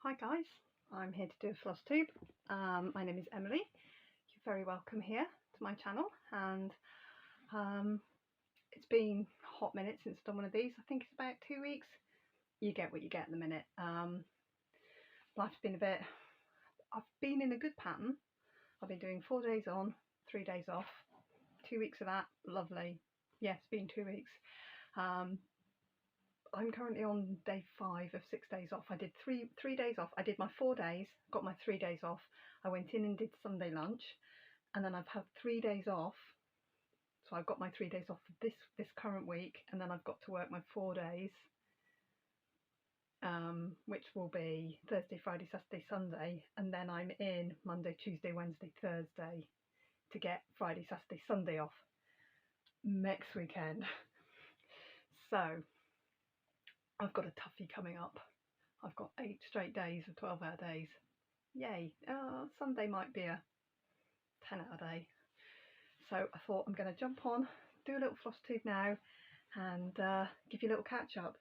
Hi guys, I'm here to do a Flosstube. My name is Emily. You're very welcome here to my channel, and it's been a hot minute since I've done one of these. I think it's about 2 weeks. You get what you get in a minute. Life's been a bit... I've been in a good pattern. I've been doing 4 days on, 3 days off. 2 weeks of that, lovely. Yeah, it's been 2 weeks. I'm currently on day 5 of 6 days off. I did three days off. I did my 4 days, got my 3 days off. I went in and did Sunday lunch, and then I've had 3 days off. So I've got my 3 days off for this current week, and then I've got to work my 4 days, which will be Thursday, Friday, Saturday, Sunday, and then I'm in Monday, Tuesday, Wednesday, Thursday to get Friday, Saturday, Sunday off next weekend. So I've got a toughie coming up. I've got 8 straight days of 12-hour days. Yay. Sunday might be a 10-hour day. So I thought I'm going to jump on, do a little Flosstube now, and give you a little catch up.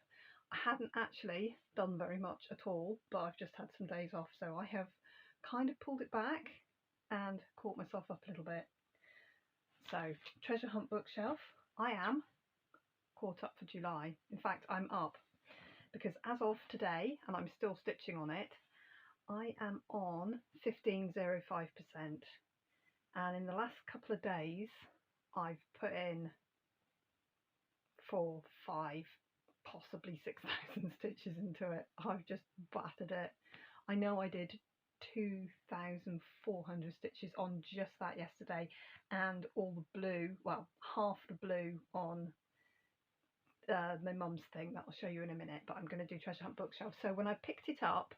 I hadn't actually done very much at all, but I've just had some days off, so I have kind of pulled it back and caught myself up a little bit. So, treasure hunt bookshelf. I am caught up for July. In fact, I'm up, because as of today, and I'm still stitching on it, I am on 15.05%, and in the last couple of days I've put in 4, 5, possibly 6,000 stitches into it. I've just battered it. I know I did 2,400 stitches on just that yesterday, and all the blue, well, half the blue on my mum's thing that I'll show you in a minute, but I'm going to do treasure hunt bookshelf. So when I picked it up,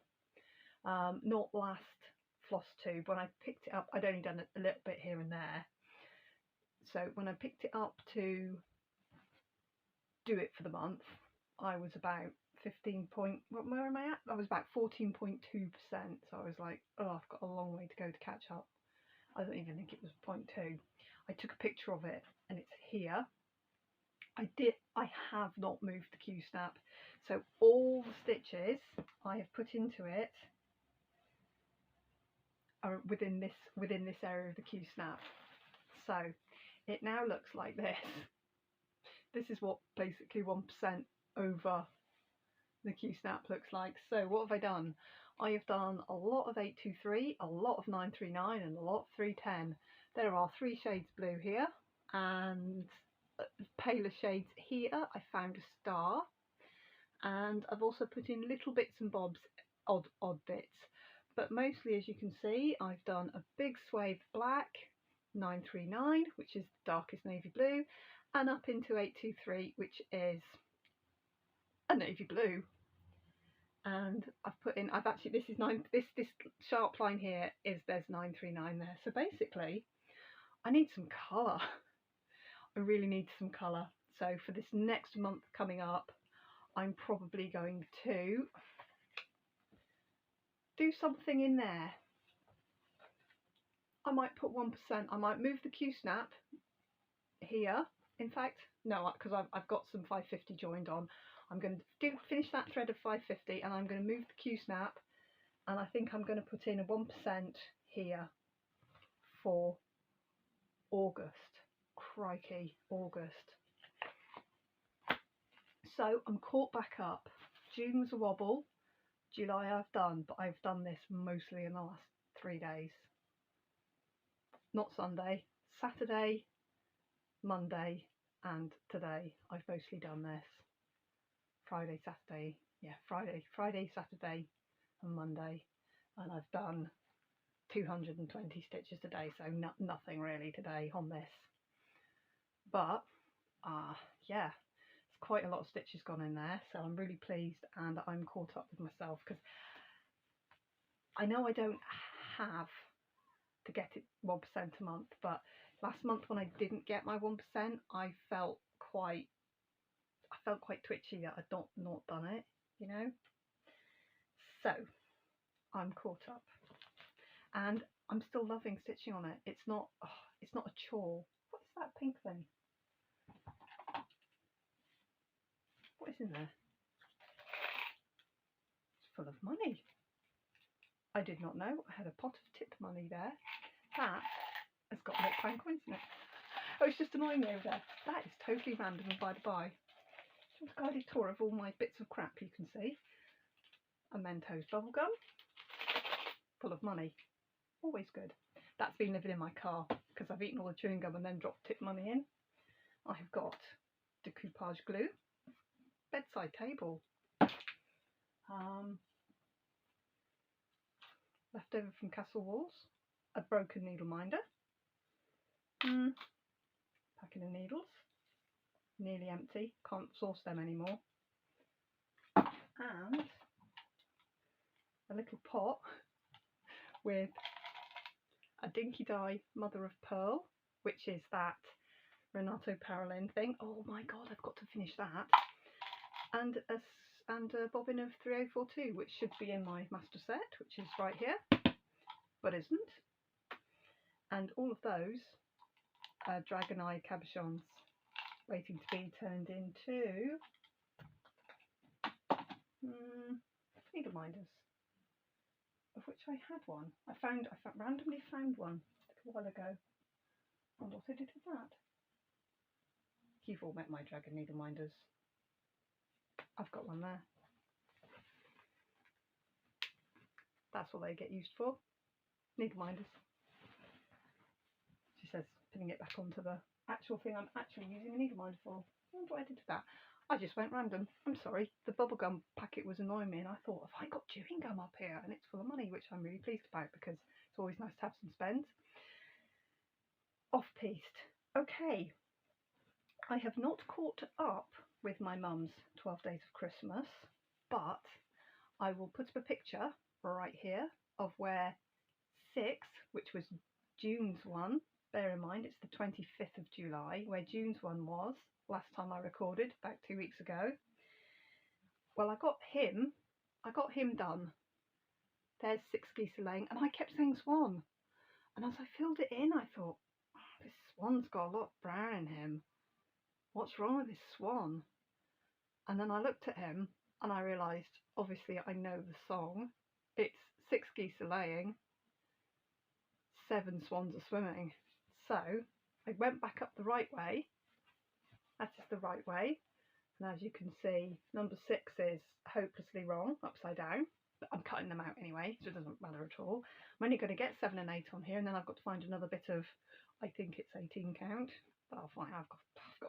not last Flosstube, when I picked it up, I'd only done a little bit here and there. So when I picked it up to do it for the month, I was about 15 point, where am I at? I was about 14.2%. So I was like, oh, I've got a long way to go to catch up. I don't even think it was 0.2. I took a picture of it and it's here. I have not moved the Q-snap, so all the stitches I have put into it are within this area of the Q-snap. So it now looks like this. This is what basically 1% over the Q-snap looks like. So what have I done? I have done a lot of 823, a lot of 939, and a lot of 310. There are 3 shades blue here, and paler shades here. I found a star, and I've also put in little bits and bobs, odd bits, but mostly, as you can see, I've done a big swathe black, 939, which is the darkest navy blue, and up into 823, which is a navy blue. And I've put in, this sharp line here there's 939 there. So basically I need some colour. I really need some colour. So for this next month coming up, I'm probably going to do something in there. I might put 1%. I might move the Q-snap here. In fact, no, because I've got some 550 joined on. I'm going to finish that thread of 550, and I'm going to move the Q-snap, and I think I'm going to put in a 1% here for August. Crikey, August. So I'm caught back up. June was a wobble. July I've done, but I've done this mostly in the last 3 days. Not Sunday, Saturday, Monday, and today I've mostly done this. Friday, Saturday, yeah, Friday, Saturday, and Monday, and I've done 220 stitches today, so nothing really today on this. But yeah, it's quite a lot of stitches gone in there, so I'm really pleased, and I'm caught up with myself, because I know I don't have to get it 1% a month, but last month when I didn't get my 1%, I felt quite twitchy that I'd not done it, you know. So I'm caught up, and I'm still loving stitching on it. It's not a chore. What is that pink thing? What is in there? It's full of money. I did not know. I had a pot of tip money there. That has got little pound coins in it. Oh, it's just annoying me over there. That is totally random and by the by. Just a guided tour of all my bits of crap you can see. A Mentos bubblegum, full of money. Always good. That's been living in my car because I've eaten all the chewing gum and then dropped tip money in. I have got decoupage glue, bedside table, leftover from Castle Walls, a broken needle minder, packet of needles, nearly empty, can't source them anymore, and a little pot with a dinky dye mother of pearl, which is that Renato Parolin thing. Oh my god, I've got to finish that. And a bobbin of 3042, which should be in my master set, which is right here, but isn't. And all of those are dragon eye cabochons waiting to be turned into needle minders, of which I had one. I randomly found one a while ago. And what I did with that? You've all met my dragon needle minders. I've got one there. That's what they get used for. Needle minders. She says, pinning it back onto the actual thing I'm actually using a needle minder for. I wonder what I did with that. I just went random. I'm sorry. The bubblegum packet was annoying me and I thought, have I got chewing gum up here? And it's full of money, which I'm really pleased about because it's always nice to have some spends. Off-piste. Okay. I have not caught up with my mum's 12 Days of Christmas, but I will put up a picture right here of where 6, which was June's one, bear in mind it's the 25th of July, where June's one was last time I recorded, about 2 weeks ago. Well, I got him done. There's 6 geese laying, and I kept saying swan. And as I filled it in, I thought, oh, this swan's got a lot of brown in him. What's wrong with this swan? And then I looked at him and I realised, obviously I know the song. It's 6 geese are laying, 7 swans are swimming. So I went back up the right way. That is the right way. And as you can see, number 6 is hopelessly wrong, upside down. But I'm cutting them out anyway, so it doesn't matter at all. I'm only going to get 7 and 8 on here, and then I've got to find another bit of, I think it's 18 count. But I'll find. I've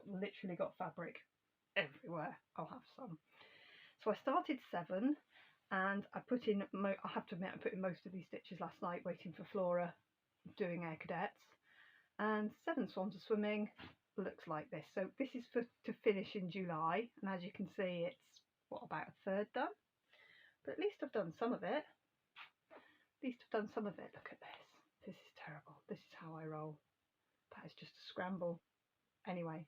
literally got fabric everywhere. I'll have some. So I started 7, and I put in. I have to admit, I put in most of these stitches last night, waiting for Flora doing Air Cadets. And 7 swans are swimming. Looks like this. So this is to finish in July, and as you can see, it's about a third done. But at least I've done some of it. Look at this. This is terrible. This is how I roll. That is just a scramble. Anyway,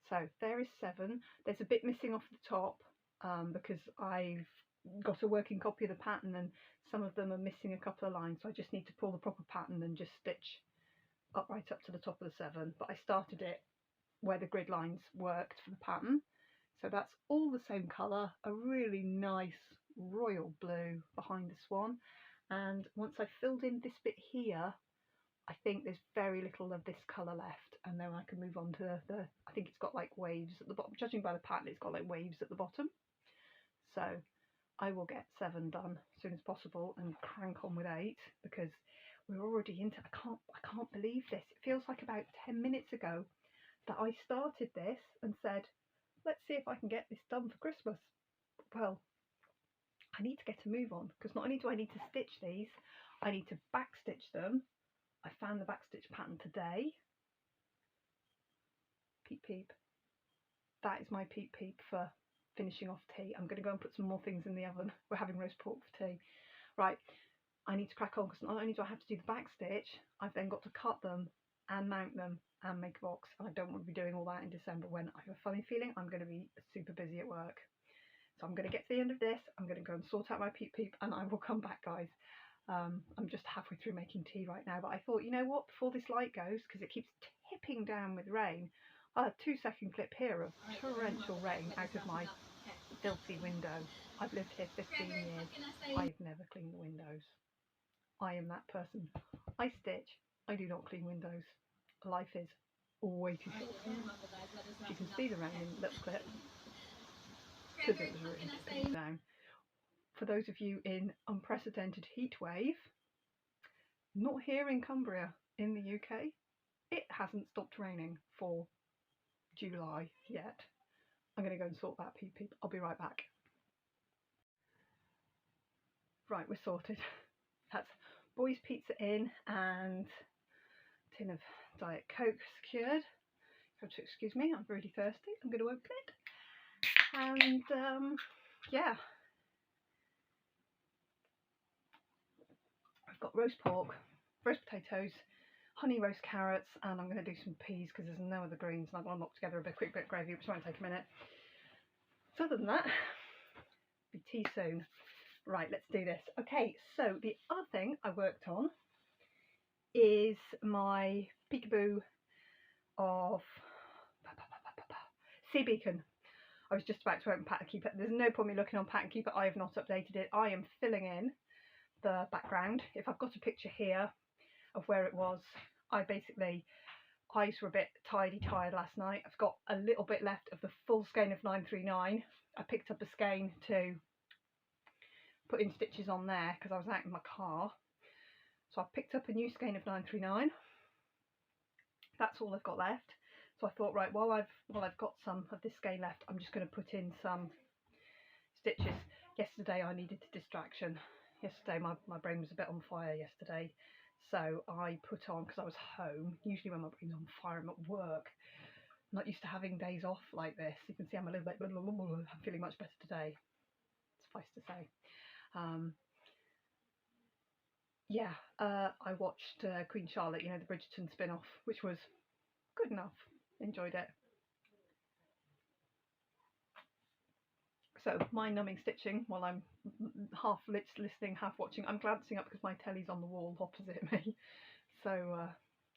so there is 7. There's a bit missing off the top because I've got a working copy of the pattern and some of them are missing a couple of lines, so I just need to pull the proper pattern and just stitch right up to the top of the 7. But I started it where the grid lines worked for the pattern, so that's all the same colour, a really nice royal blue behind the swan. And once I filled in this bit here, I think there's very little of this colour left, and then I can move on to I think it's got like waves at the bottom. Judging by the pattern, it's got like waves at the bottom. So I will get 7 done as soon as possible and crank on with 8 because we're already into. I can't believe this. It feels like about 10 minutes ago that I started this and said, let's see if I can get this done for Christmas. Well, I need to get a move on because not only do I need to stitch these, I need to backstitch them. I found the backstitch pattern today. Peep peep. That is my peep peep for finishing off tea. I'm going to go and put some more things in the oven. We're having roast pork for tea. Right, I need to crack on because not only do I have to do the backstitch, I've then got to cut them and mount them and make a box. And I don't want to be doing all that in December when I have a funny feeling I'm going to be super busy at work. So I'm going to get to the end of this. I'm going to go and sort out my peep peep and I will come back, guys. I'm just halfway through making tea right now, but I thought, you know what, before this light goes, because it keeps tipping down with rain, I'll have a 2-second clip here of torrential rain out of my filthy window. I've lived here 15 years. I've never cleaned the windows. I am that person. I stitch. I do not clean windows. Life is way too short. You can see the rain in the little clip because it was really tipping down. For those of you in unprecedented heat wave, not here in Cumbria in the UK, it hasn't stopped raining for July yet. I'm going to go and sort that pee. I'll be right back. Right, we're sorted. That's boys pizza in and a tin of Diet Coke secured. You have to excuse me, I'm really thirsty. I'm going to open it. And yeah, I've got roast pork, roast potatoes, honey roast carrots, and I'm going to do some peas because there's no other greens, and I've got to knock together a quick bit of gravy, which won't take a minute. So other than that, be tea soon. Right, let's do this. Okay, so the other thing I worked on is my Peekaboo of Sea Beacon. I was just about to open Pattern Keeper. There's no point me looking on Pattern Keeper. I have not updated it. I am filling in the background. If I've got a picture here of where it was, eyes were a bit tired last night. I've got a little bit left of the full skein of 939. I picked up a skein to put in stitches on there because I was out in my car. So I picked up a new skein of 939. That's all I've got left. So I thought, right, while I've got some of this skein left, I'm just going to put in some stitches. Yesterday I needed a distraction. Yesterday my brain was a bit on fire yesterday. So I put on, because I was home, usually when my brain's on fire I'm at work. I'm not used to having days off like this. You can see I'm a little bit, I'm feeling much better today, suffice to say. I watched Queen Charlotte, you know, the Bridgerton spin-off, which was good enough. Enjoyed it. So mind-numbing stitching while I'm half listening, half watching. I'm glancing up because my telly's on the wall opposite me. So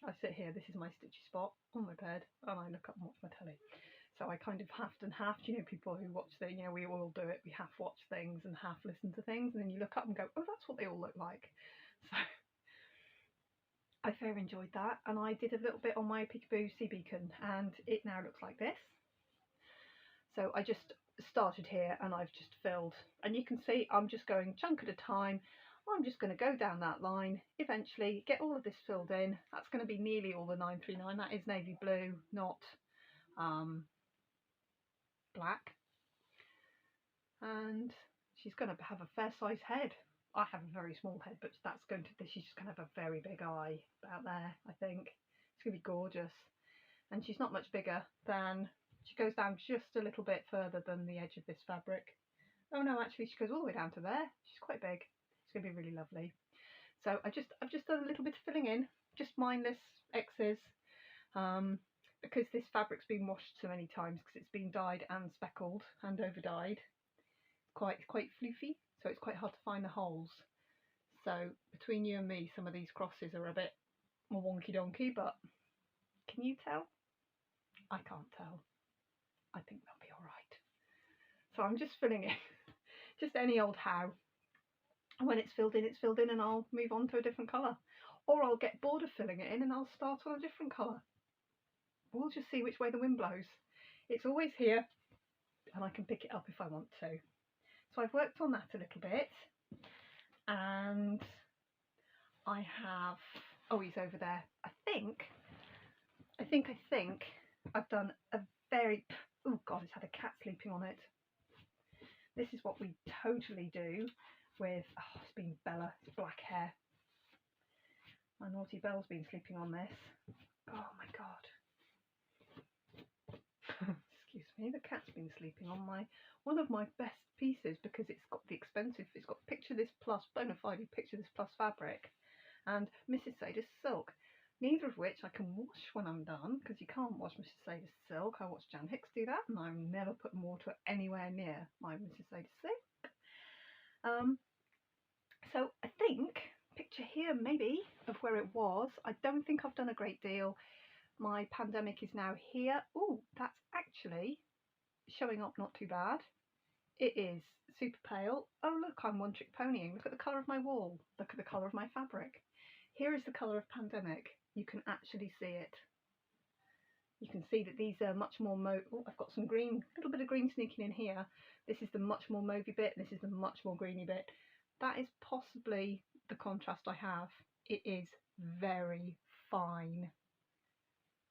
I sit here. This is my stitchy spot on my bed, and I look up and watch my telly. So I kind of halved and halved. You know, people who watch the, you know, we all do it. We half watch things and half listen to things, and then you look up and go, oh, that's what they all look like. So I very enjoyed that, and I did a little bit on my Peekaboo Sea Beacon, and it now looks like this. So I just started here and I've just filled, and you can see I'm just going chunk at a time. I'm just going to go down that line, eventually get all of this filled in. That's going to be nearly all the 939. That is navy blue, not black. And she's going to have a fair size head. I have a very small head, but she's just going to have a very big eye about there, I think. It's going to be gorgeous. And she's not much bigger than, she goes down just a little bit further than the edge of this fabric. Oh no, actually she goes all the way down to there. She's quite big. It's going to be really lovely. So I've just done a little bit of filling in, just mindless X's, because this fabric's been washed so many times, because it's been dyed and speckled and over dyed. Quite floofy, so it's quite hard to find the holes. So between you and me, some of these crosses are a bit more wonky donkey, but can you tell? I can't tell. I think they'll be all right. So I'm just filling in, just any old how. And when it's filled in, and I'll move on to a different colour. Or I'll get bored of filling it in and I'll start on a different colour. We'll just see which way the wind blows. It's always here, and I can pick it up if I want to. So I've worked on that a little bit, and I have, oh, he's over there. I think I've done a very, oh God, it's had a cat sleeping on it. This is what we totally do with, oh, it's been Bella, it's black hair. My naughty Belle's been sleeping on this. Oh my God. Excuse me, the cat's been sleeping on one of my best pieces, because it's got Picture This Plus, bona fide Picture This Plus fabric, and Mrs. Sadie's silk. Neither of which I can wash when I'm done, because you can't wash Mrs. Sadie's silk. I watched Jan Hicks do that, and I've never put water anywhere near my Mrs. Sadie's silk. So I think, picture here maybe of where it was. I don't think I've done a great deal. My pandemic is now here. Oh, that's actually showing up not too bad. It is super pale. Oh look, I'm one trick ponying. Look at the colour of my wall. Look at the colour of my fabric. Here is the colour of Pandemic. You can actually see it. You can see that these are much more oh, I've got some green, a little bit of green sneaking in here. This is the much more mauvey bit. This is the much more greeny bit. That is possibly the contrast I have. It is very fine,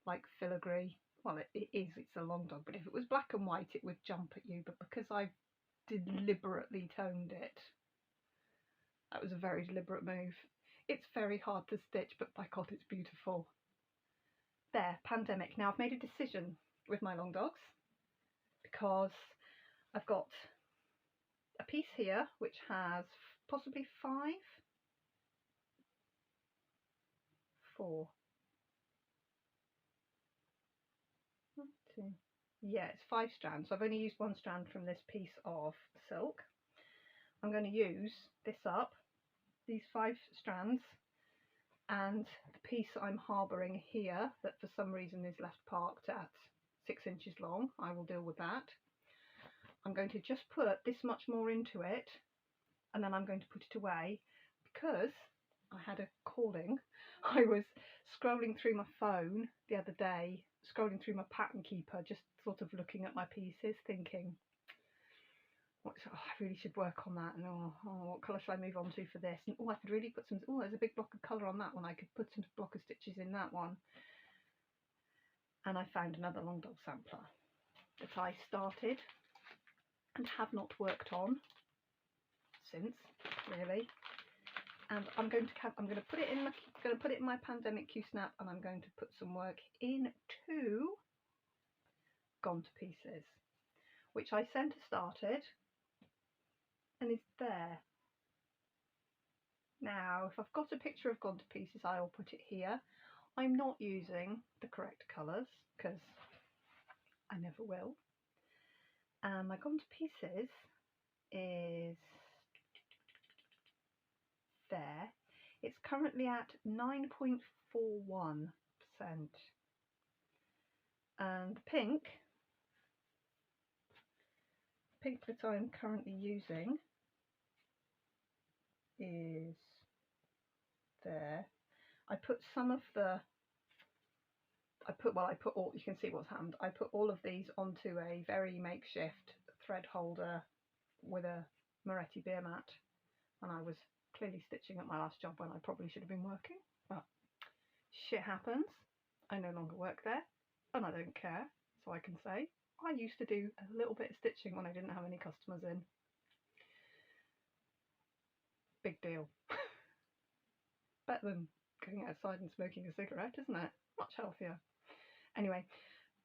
like filigree. Well, it is. It's a long dog, but if it was black and white, it would jump at you. But because I've deliberately toned it, that was a very deliberate move. It's very hard to stitch, but by God, it's beautiful. There, Pandemic. Now I've made a decision with my long dogs because I've got a piece here which has possibly 4. 1, 2. Yeah, it's 5 strands. So I've only used 1 strand from this piece of silk. I'm going to use this up, these 5 strands, and the piece I'm harbouring here that for some reason is left parked at 6 inches long. I will deal with that. I'm going to just put this much more into it, and then I'm going to put it away because I had a calling. I was scrolling through my phone the other day, scrolling through my pattern keeper, just sort of looking at my pieces, thinking, I really should work on that, and what colour should I move on to for this, and I could really put some, there's a big block of colour on that one, I could put some block of stitches in that one. And I found another long dog sampler that I started and have not worked on since, really. And I'm going to put it in my Pandemic Q-snap, and I'm going to put some work into Gone to Pieces, which I centre started and is there. Now, if I've got a picture of Gone to Pieces, I'll put it here. I'm not using the correct colours because I never will. And my Gone to Pieces is there. It's currently at 9.41%. And the pink that I'm currently using is there. I put some of the, you can see what's happened. I put all of these onto a very makeshift thread holder with a Moretti beer mat, and I was clearly stitching at my last job when I probably should have been working, but shit happens. I no longer work there, and I don't care, so I can say I used to do a little bit of stitching when I didn't have any customers in. Big deal. Better than going outside and smoking a cigarette, isn't it? Much healthier. Anyway,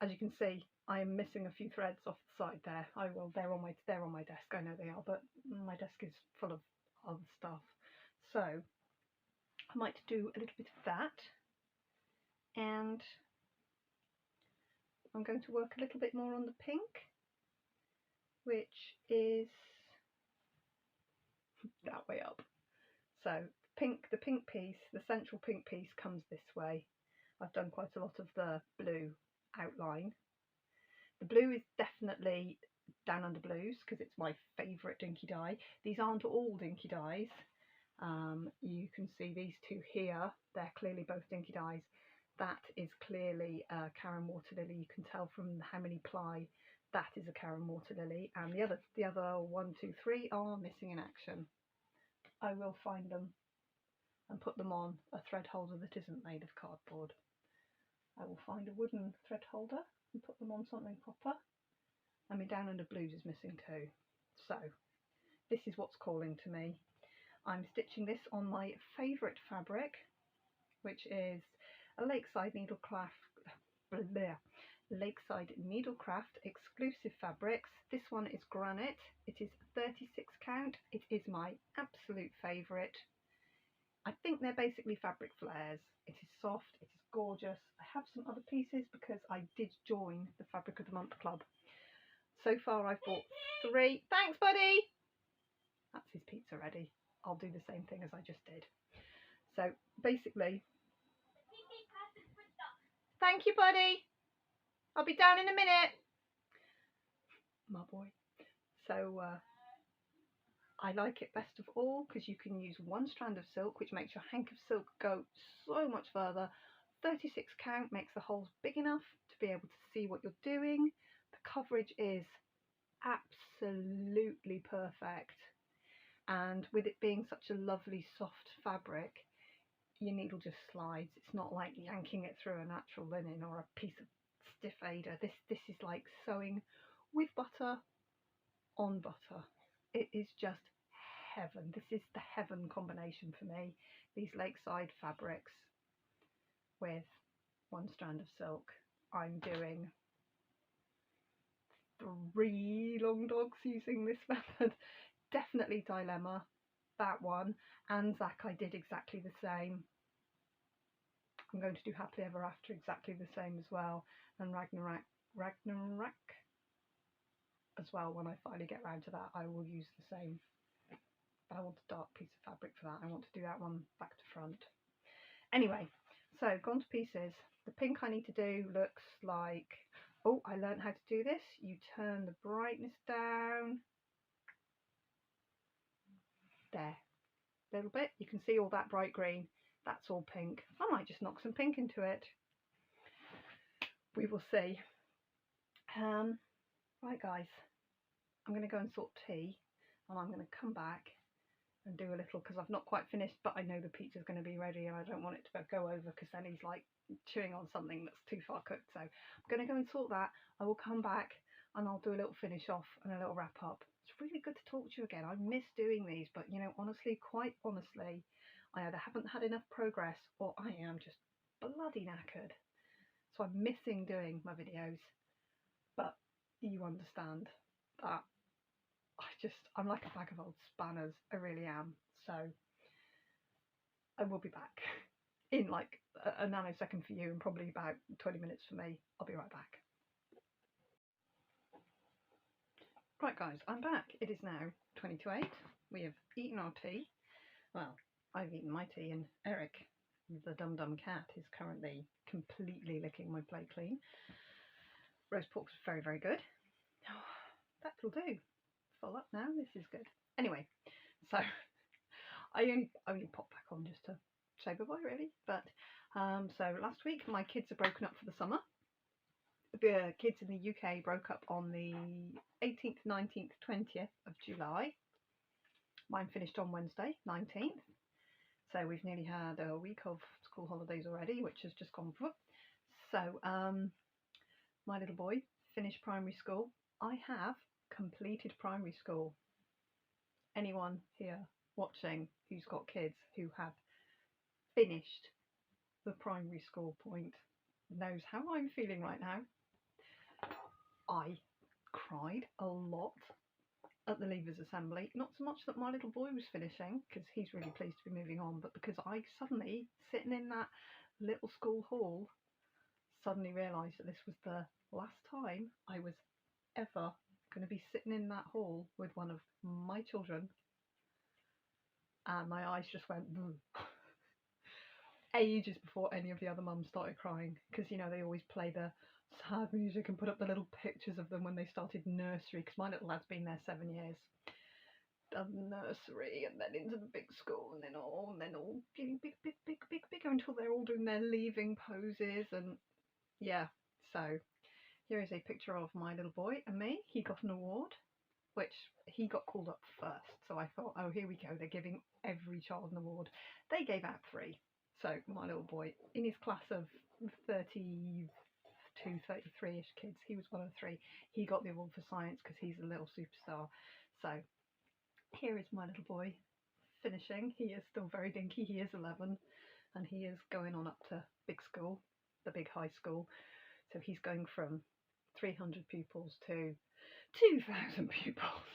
as you can see, I am missing a few threads off the side there. They're on my desk. I know they are, but my desk is full of other stuff. So I might do a little bit of that, and I'm going to work a little bit more on the pink, which is that way up. So the pink piece, the central pink piece comes this way. I've done quite a lot of the blue outline. The blue is definitely Down Under Blues because it's my favourite dinky dye. These aren't all dinky dyes. You can see these two here, they're clearly both dinky dyes. That is clearly Karen Water Lily. You can tell from how many ply that is a Karen Water Lily, and the other 1, 2, 3 are missing in action. I will find them and put them on a thread holder that isn't made of cardboard. I will find a wooden thread holder and put them on something proper. I mean, Down Under Blues is missing too. So this is what's calling to me. I'm stitching this on my favourite fabric, which is a Lakeside Needlecraft exclusive fabrics. This one is Granite. It is 36 count. It is my absolute favourite. I think they're basically fabric flares. It is soft, it is gorgeous. I have some other pieces because I did join the Fabric of the Month Club. So far I've bought 3. Thanks, buddy! That's his pizza ready. I'll do the same thing as I just did. So basically, thank you, buddy. I'll be down in a minute. My boy. So I like it best of all because you can use one strand of silk, which makes your hank of silk go so much further. 36 count makes the holes big enough to be able to see what you're doing. The coverage is absolutely perfect, and with it being such a lovely soft fabric, your needle just slides. It's not like yanking it through a natural linen or a piece of stiff Aida. This is like sewing with butter on butter. It is just heaven. This is the heaven combination for me. These lakeside fabrics with one strand of silk. I'm doing 3 long dogs using this method. Definitely Dilemma, that one, and Zach I did exactly the same. I'm going to do Happily Ever After exactly the same as well, and Ragnarok as well. When I finally get round to that, I will use the same, but I want a dark piece of fabric for that. I want to do that one back to front. Anyway, so gone to pieces. The pink I need to do looks like, oh, I learned how to do this. You turn the brightness down there a little bit. You can see all that bright green. That's all pink. I might just knock some pink into it. We will see. Right guys, I'm going to go and sort tea, and I'm going to come back and do a little, because I've not quite finished, but I know the pizza's going to be ready and I don't want it to go over, because then he's like chewing on something that's too far cooked. So I'm going to go and sort that. I will come back and I'll do a little finish off and a little wrap up. It's really good to talk to you again. I miss doing these, but you know, honestly, quite honestly, I either haven't had enough progress or I am just bloody knackered. So I'm missing doing my videos, but you understand that I'm like a bag of old spanners. I really am. So I will be back in like a nanosecond for you and probably about 20 minutes for me. I'll be right back. Right guys, I'm back. It is now 20 to 8. We have eaten our tea. Well, I've eaten my tea, and Eric, the dum-dum cat, is currently completely licking my plate clean. Roast pork's very, very good. That'll do. Full up now. This is good. Anyway, so I only popped back on just to say bye-bye really. But so last week my kids are broken up for the summer. The kids in the UK broke up on the 18th, 19th, 20th of July. Mine finished on Wednesday, 19th. So we've nearly had a week of school holidays already, which has just gone for. So my little boy finished primary school. I have completed primary school. Anyone here watching who's got kids who have finished the primary school point knows how I'm feeling right now. I cried a lot at the Leavers Assembly, not so much that my little boy was finishing, because he's really pleased to be moving on, but because I suddenly, sitting in that little school hall, suddenly realised that this was the last time I was ever going to be sitting in that hall with one of my children, and my eyes just went ages before any of the other mums started crying, because you know they always play the sad music and put up the little pictures of them when they started nursery, because my little lad's been there 7 years. Done nursery and then into the big school, and then all getting bigger until they're all doing their leaving poses. And yeah, so here is a picture of my little boy and me. He got an award, which he got called up first, so I thought, oh, here we go, they're giving every child an award. They gave out 3. So my little boy, in his class of 32, 33-ish kids, he was one of 3. He got the award for science because he's a little superstar. So here is my little boy finishing. He is still very dinky. He is 11 and he is going on up to big school, the big high school. So he's going from 300 pupils to 2,000 pupils.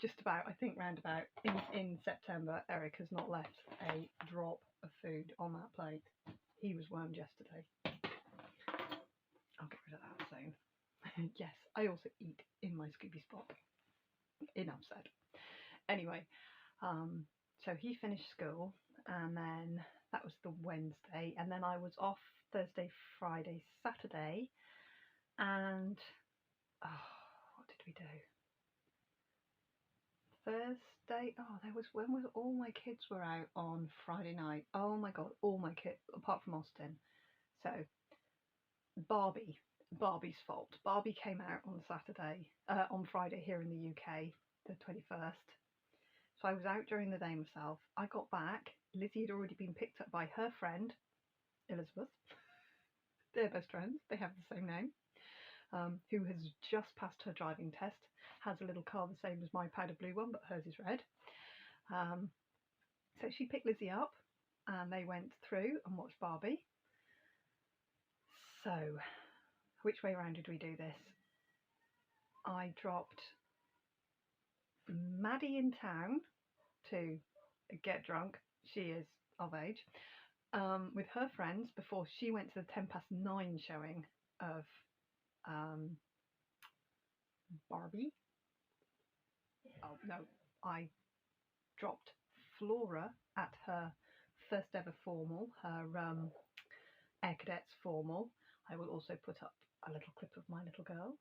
Just about, I think round about in September, Eric has not left a drop of food on that plate. He was wormed yesterday. I'll get rid of that soon. Yes, I also eat in my Scooby spot. Enough said. Anyway, so he finished school, and then that was the Wednesday, and then I was off Thursday, Friday, Saturday, and what did we do? Thursday, oh, when was all my kids were out on Friday night. Oh my god, all my kids, apart from Austin. So Barbie's fault. Barbie came out on Friday here in the UK, the 21st. So I was out during the day myself. I got back. Lizzie had already been picked up by her friend, Elizabeth. They're best friends. They have the same name. Who has just passed her driving test. Has a little car the same as my powder blue one, but hers is red. So she picked Lizzie up and they went through and watched Barbie. So, which way around did we do this? I dropped Maddie in town to get drunk. She is of age. With her friends before she went to the 9:10 showing of Barbie. Oh no, I dropped Flora at her first ever formal, her Air Cadets formal. I will also put up a little clip of my little girl,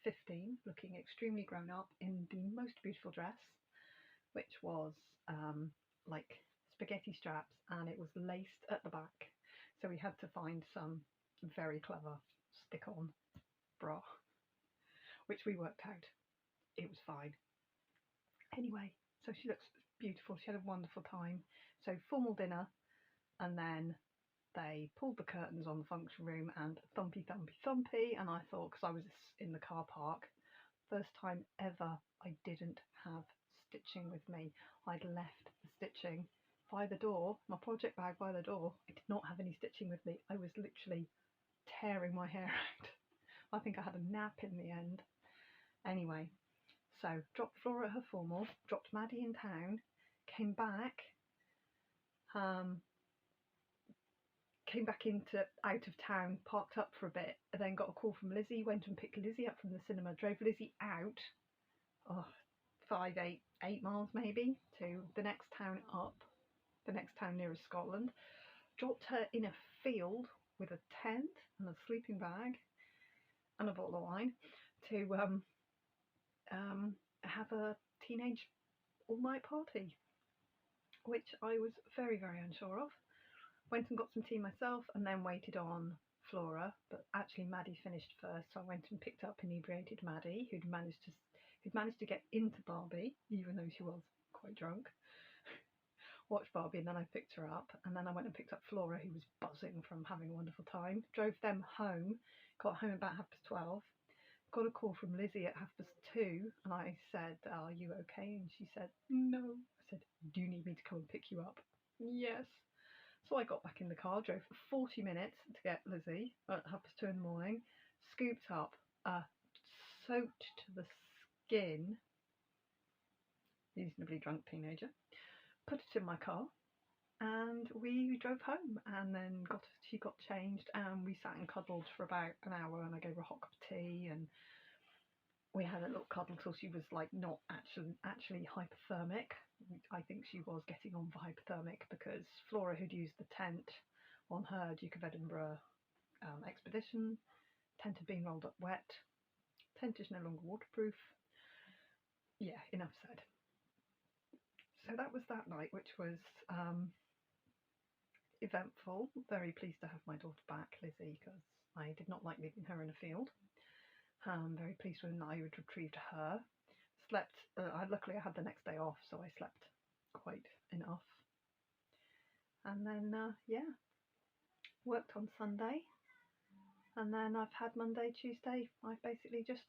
15, looking extremely grown up in the most beautiful dress, which was like spaghetti straps, and it was laced at the back. So we had to find some very clever stick-on bra, which we worked out. It was fine. Anyway, so she looks beautiful. She had a wonderful time. So formal dinner, and then they pulled the curtains on the function room and thumpy, and I thought, because I was in the car park, first time ever I didn't have stitching with me. I'd left the stitching by the door, my project bag by the door. I did not have any stitching with me. I was literally tearing my hair out. I think I had a nap in the end. Anyway, so dropped Flora at her formal, dropped Maddie in town, came back out of town, parked up for a bit, and then got a call from Lizzie, went and picked Lizzie up from the cinema, drove Lizzie out 8 miles maybe to the next town up, the next town nearest Scotland, dropped her in a field with a tent and a sleeping bag and a bottle of wine to have a teenage all-night party, which I was very, very unsure of. Went and got some tea myself and then waited on Flora, but actually Maddie finished first, so I went and picked up inebriated Maddie, who'd managed to get into Barbie, even though she was quite drunk. Watched Barbie, and then I picked her up, and then I went and picked up Flora, who was buzzing from having a wonderful time. Drove them home, got home about 12:30. Got a call from Lizzie at 2:30, and I said, "Are you okay?" And she said, "No." I said, "Do you need me to come and pick you up?" "Yes." So I got back in the car, drove for 40 minutes to get Lizzie at 2:30 in the morning, scooped up a soaked to the skin, reasonably drunk teenager, put it in my car, and we drove home. And then she got changed, and we sat and cuddled for about an hour, and I gave her a hot cup of tea, and we had a little cuddle till she was like not actually hypothermic. I think she was getting on for hypothermic because Flora had used the tent on her Duke of Edinburgh expedition. Tent had been rolled up wet. Tent is no longer waterproof. Yeah, enough said. So that was that night, which was eventful. Very pleased to have my daughter back, Lizzie, because I did not like leaving her in a field. Very pleased when I had retrieved her. Slept. Luckily, I had the next day off, so I slept quite enough. And then, worked on Sunday. And then I've had Monday, Tuesday. I've basically just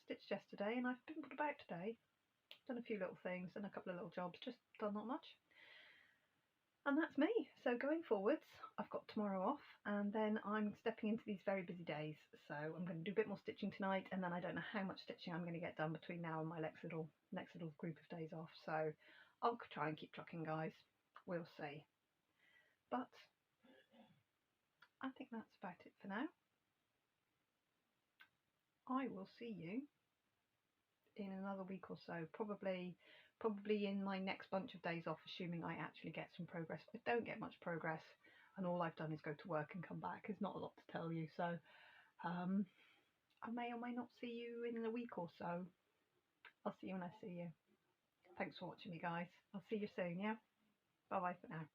stitched yesterday, and I've been put about today. Done a few little things, done a couple of little jobs, just done not much. And that's me. So going forwards, I've got tomorrow off, and then I'm stepping into these very busy days. So I'm going to do a bit more stitching tonight, and then I don't know how much stitching I'm going to get done between now and my next little group of days off. So I'll try and keep trucking, guys. We'll see. But I think that's about it for now. I will see you in another week or so, probably in my next bunch of days off, assuming I actually get some progress. If I don't get much progress and all I've done is go to work and come back, there's not a lot to tell you, so I may or may not see you in a week or so. I'll see you when I see you. Thanks for watching me, guys. I'll see you soon, yeah? Bye bye for now.